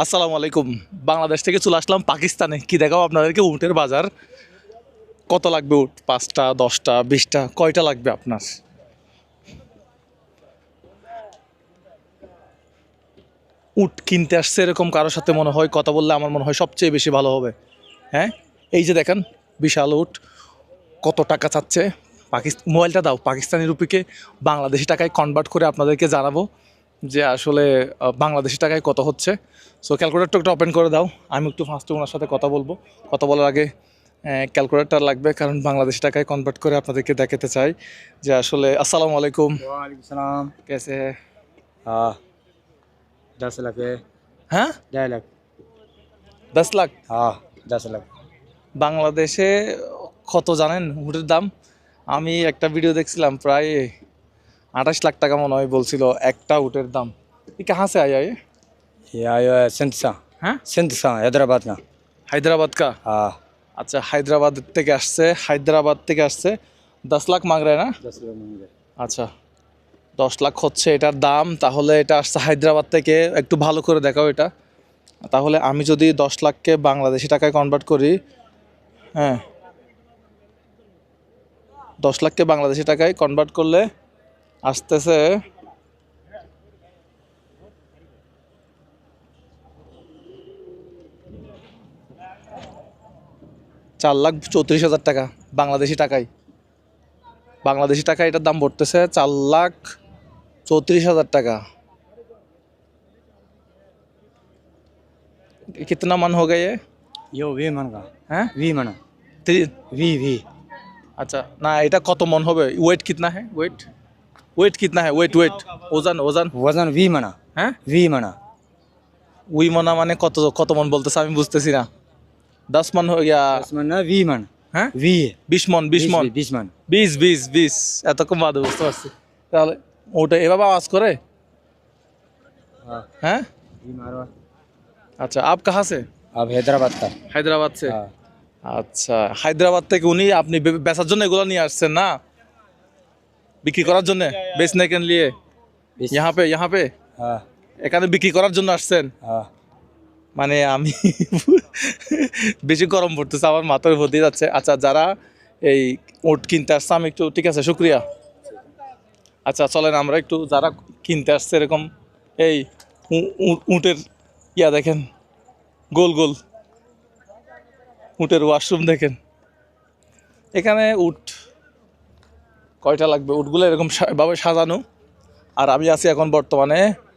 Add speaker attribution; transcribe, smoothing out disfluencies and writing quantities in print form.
Speaker 1: আসসালামু আলাইকুম। বাংলাদেশ থেকে চলে আসলাম পাকিস্তানে। কি দেখাবো আপনাদেরকে উটের বাজার। কত লাগবে উট? 5টা, 10টা, 20টা, কয়টা লাগবে আপনার? উট কিনতে আসছে এরকম কারোর সাথে মনে হয় কথা বললে আমার মনে হয় সবচেয়ে বেশি ভালো হবে। হ্যাঁ, এই যে দেখেন বিশাল উট। কত টাকা চাচ্ছে? মোবাইলটা দাও, পাকিস্তানি রুপিকে বাংলাদেশি টাকায় কনভার্ট করে আপনাদেরকে জানাবো যে আসলে বাংলাদেশি টাকায় কত হচ্ছে। সো ক্যালকুলেটরটা একটু ওপেন করে দাও, আমি একটু ফার্স্টে ওনার সাথে কথা বলবো। কথা বলার আগে ক্যালকুলেটর লাগবে, কারণ বাংলাদেশি টাকায় কনভার্ট করে আপনাদেরকে দেখাতে চাই যে আসলে। আসসালামু আলাইকুম।
Speaker 2: वालेकुम सलाम।
Speaker 1: কেসে?
Speaker 2: हाँ 10 लाख है।
Speaker 1: হ্যাঁ,
Speaker 2: 1.5 लाख।
Speaker 1: 10 লাখ।
Speaker 2: हाँ 10 लाख।
Speaker 1: বাংলাদেশে কত জানেন উটের দাম? আমি একটা ভিডিও দেখছিলাম, প্রায় 28 লাখ টাকা মনে হয় বলছিল একটা উটের দাম। কাহা সে আয়া?
Speaker 2: ये आयो है सिंध सा।
Speaker 1: হ্যাঁ,
Speaker 2: सिंध सा हैदराबाद का।
Speaker 1: হায়দ্রাবাদ কা?
Speaker 2: हाँ
Speaker 1: আচ্ছা, হায়দ্রাবাদ থেকে আসছে। হায়দ্রাবাদ থেকে আসছে। 10 লাখ মাগ রে না?
Speaker 2: 10 लाख मांगे।
Speaker 1: আচ্ছা, 10 লাখ হচ্ছে এটার দাম। তাহলে এটা আসছে হায়দ্রাবাদ থেকে। একটু ভালো করে দেখাও এটা। তাহলে আমি যদি 10 লাখকে বাংলাদেশি টাকায় কনভার্ট করি, হ্যাঁ, 10 লাখকে বাংলাদেশি টাকায় কনভার্ট করলে আসতেছে 4,34,000 টাকা বাংলাদেশি টাকায়। বাংলাদেশি টাকায় এটার দাম পড়তেছে 4,34,000 টাকা। कितना मन हो गया ये?
Speaker 2: यो 20 मन का।
Speaker 1: हैं?
Speaker 2: 20 मन।
Speaker 1: 3।
Speaker 2: 20।
Speaker 1: अच्छा ना, এটা কত মন হবে? ওয়েট कितना है? वेट वेट कितना है? वेट वेट ওজন ওজন
Speaker 2: वजन 20 मना।
Speaker 1: হ্যাঁ,
Speaker 2: 20 मना।
Speaker 1: উই মনা মানে কত কত মন বলতেছে আমি বুঝতেছি না। 10 মন হয়ে গিয়া?
Speaker 2: 10 मन ना 20 मन।
Speaker 1: হ্যাঁ,
Speaker 2: 20।
Speaker 1: 20 মন। 20 মন।
Speaker 2: 20 मन।
Speaker 1: 20 এত কম বাদে বুঝতে পারছি। তাহলে ওটা এভাবে আওয়াজ করে?
Speaker 2: हाँ
Speaker 1: হ্যাঁ,
Speaker 2: ये मारो।
Speaker 1: আচ্ছা। আপ কাহা সে?
Speaker 2: अब हैदराबाद का।
Speaker 1: হায়দ্রাবাদ সে?
Speaker 2: हाँ
Speaker 1: আচ্ছা, হায়দ্রাবাদ থেকে উনি আপনি বেচার জন্য এগুলো নিয়ে আসছেন না? বিক্রি করার জন্য? বেচনে কেন লিয়ে? यहाँ पे
Speaker 2: हाँ
Speaker 1: এখানে বিক্রি করার জন্য আসছেন?
Speaker 2: हाँ।
Speaker 1: মানে আমি বেশি গরম পড়তেছে, আমার মাথার উপর দিয়ে যাচ্ছে। আচ্ছা, যারা এই উট কিনতে আসছে, আমি একটু, ঠিক আছে, শুক্রিয়া। আচ্ছা চলেন আমরা একটু, যারা কিনতে আসছে এরকম এই উটের ইয়া দেখেন, গোল গোল উটের ওয়াশরুম দেখেন। এখানে উট কয়টা লাগবে? উটগুলো এরকম ভাবে সাজানো। আর আমি আছি এখন বর্তমানে